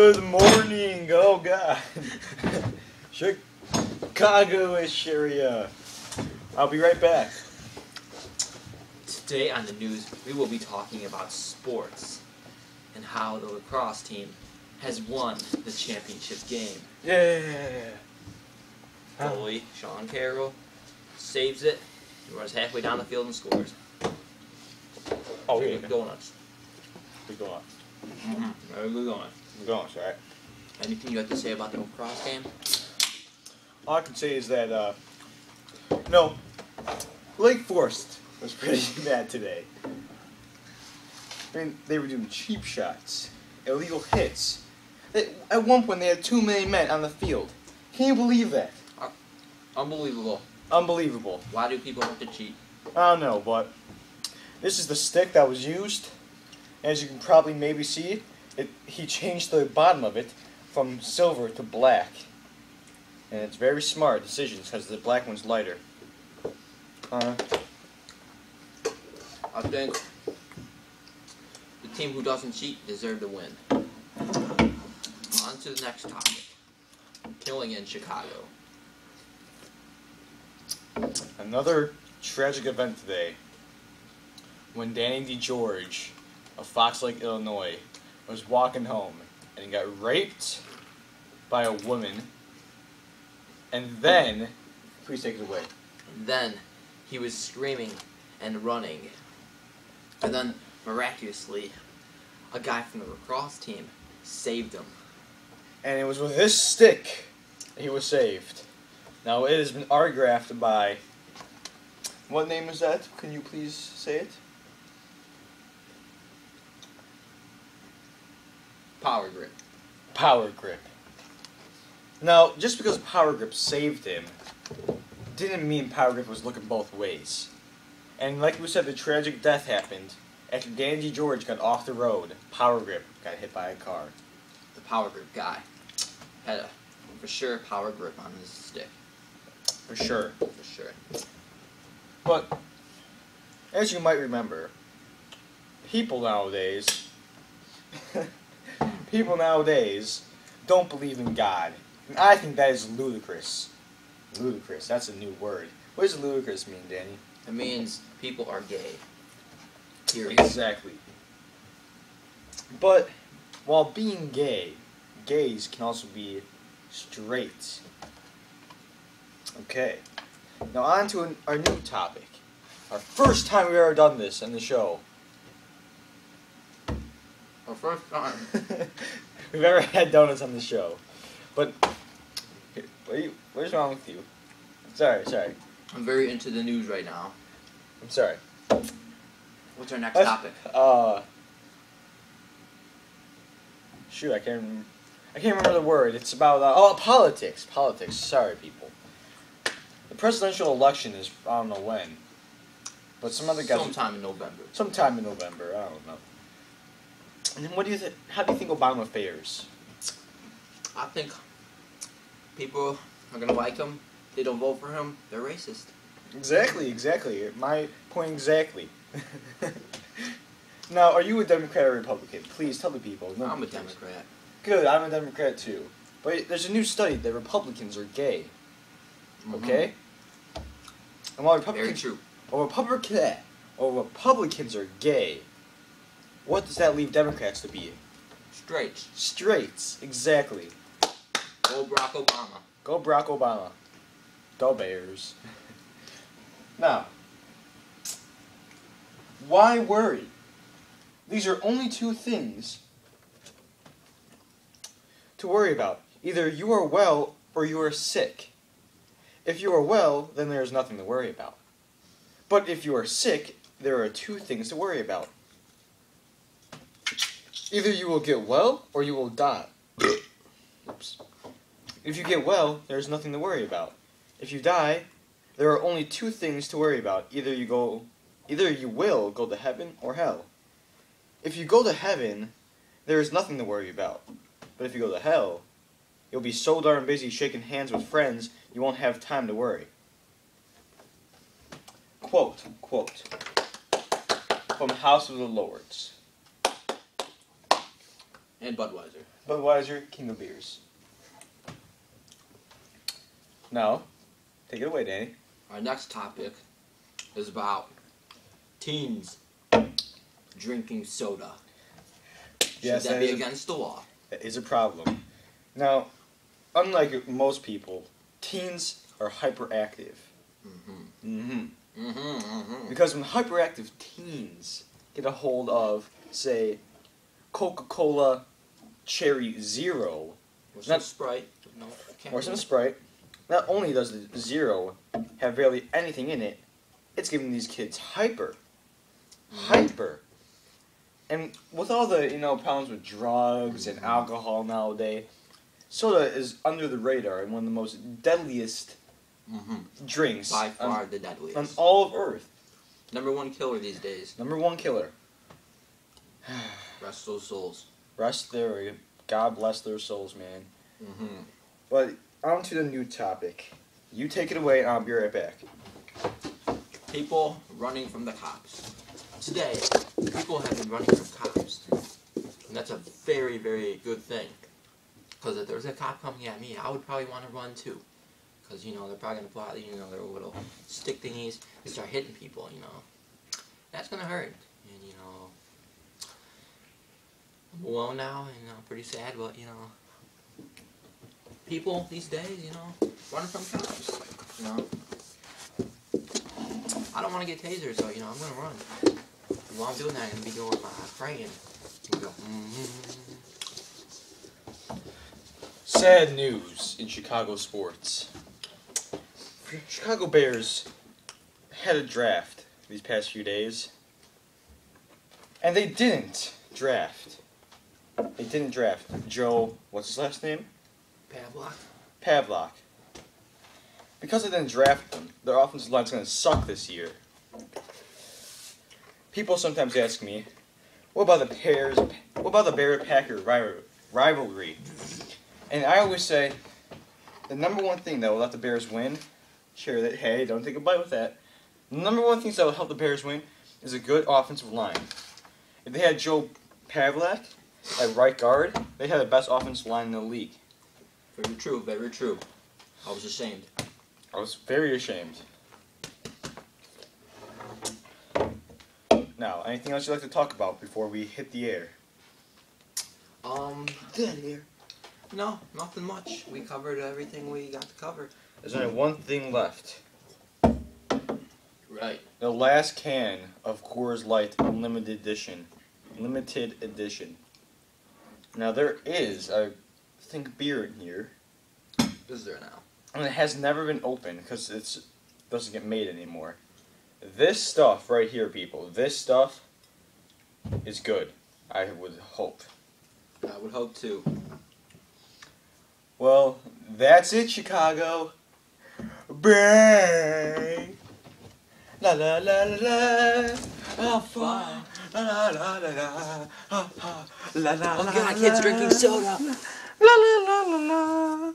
Good morning. Oh God. Chicago-ish area. I'll be right back. Today on the news, we will be talking about sports and how the lacrosse team has won the championship game. Yeah. Goalie Sean Carroll saves it, he runs halfway down the field and scores. Oh yeah. Go nuts. Keep going. Very good going. Keep going, right? Anything you have to say about the lacrosse game? All I can say is that Lake Forest was pretty bad today. I mean, they were doing cheap shots, illegal hits. At one point, they had too many men on the field. Can you believe that? Unbelievable. Unbelievable. Why do people have to cheat? I don't know, but this is the stick that was used. As you can probably maybe see, he changed the bottom of it from silver to black. And it's very smart decisions because the black one's lighter. I think the team who doesn't cheat deserve to win. On to the next topic. Killing in Chicago. Another tragic event today when Danny DeGeorge of Fox Lake, Illinois was walking home and he got raped by a woman, and then, please take it away. And then he was screaming and running, and then miraculously a guy from the lacrosse team saved him. And it was with this stick he was saved. Now it has been autographed by, what name is that? Can you please say it? Power grip. Power Grip. Now, just because Power Grip saved him, didn't mean Power Grip was looking both ways. And like we said, the tragic death happened after Danny DeGeorge got off the road. Power Grip got hit by a car. The power grip guy had a for sure power grip on his stick. For sure. For sure. But, as you might remember, people nowadays don't believe in God. And I think that is ludicrous. Ludicrous, that's a new word. What does ludicrous mean, Danny? It means people are gay. Period. Exactly. But, while being gay, gays can also be straight. Okay. Now on to our new topic. Our first time we've ever done this on the show. Our first time. We've ever had donuts on the show. But, what is wrong with you? Sorry. I'm very into the news right now. I'm sorry. What's our next topic? Shoot, I can't remember the word. It's about politics. Politics. Sorry, people. The presidential election is I don't know when, but some other guys. Sometime in November. Sometime in November. I don't know. And then what do you think? How do you think Obama fares? I think people are gonna like him. If they don't vote for him, they're racist. Exactly. My point exactly. Now, are you a Democrat or Republican? Please tell the people. No, I'm a Democrat. Good, I'm a Democrat too. But there's a new study that Republicans are gay. Okay? And while Very true. Republicans are gay, what does that leave Democrats to be? Straight. Straights, exactly. Go Barack Obama. Go Barack Obama. Go Bears. Now, why worry? These are only two things to worry about. Either you are well or you are sick. If you are well, then there is nothing to worry about. But if you are sick, there are two things to worry about. Either you will get well or you will die. Oops. If you get well, there is nothing to worry about. If you die, there are only two things to worry about. Either you will go to heaven or hell. If you go to heaven, there is nothing to worry about. But if you go to hell, you'll be so darn busy shaking hands with friends, you won't have time to worry. Quote, from House of the Lords. And Budweiser. Budweiser, king of beers. Now, take it away, Danny. Our next topic is about teens drinking soda. Yes, Should that be against the law? That is a problem. Now, unlike most people, teens are hyperactive. Because when hyperactive teens get a hold of, say, Coca-Cola Cherry Zero, Or some Sprite. No, or some Sprite, not only does the Zero have barely anything in it, it's giving these kids hyper. And with all the, problems with drugs and alcohol nowadays, soda is under the radar and one of the most deadliest drinks by far the deadliest on all of Earth. Number one killer these days. Number one killer. Rest those souls. God bless their souls, man. But on to the new topic. You take it away and I'll be right back. People running from the cops. Today, people have been running from cops. And that's a very, very good thing. Because if there's a cop coming at me, I would probably want to run too. Because, they're probably going to pull out, their little stick thingies and start hitting people, That's going to hurt. And, I'm alone now, and I'm pretty sad, but, people these days, running from cops, I don't want to get tasered, so, I'm going to run. And while I'm doing that, I'm going to be doing my praying. And go, Sad news in Chicago sports. Chicago Bears had a draft these past few days, and they didn't draft. Joe, what's his last name? Pavlock. Because they didn't draft him, their offensive line's going to suck this year. People sometimes ask me, what about the Bear-Packer rivalry? And I always say, the number one thing that will let the Bears win, don't take a bite with that. The number one thing that will help the Bears win is a good offensive line. If they had Joe Pavlock at right guard, they had the best offensive line in the league. Very true, very true. I was ashamed. I was very ashamed. Now, anything else you'd like to talk about before we hit the air? Dead air. No, nothing much. We covered everything we got to cover. There's only one thing left. Right. The last can of Coors Light Limited Edition. Now, there is, I think, beer in here. Is there now? And it has never been opened because it doesn't get made anymore. This stuff right here, people, this stuff is good. I would hope. I would hope too. Well, that's it, Chicago. Bang! La la la la la. Oh, fun. La la la la la. Oh, la la la la. Oh God, kids drinking soda. La la la la la.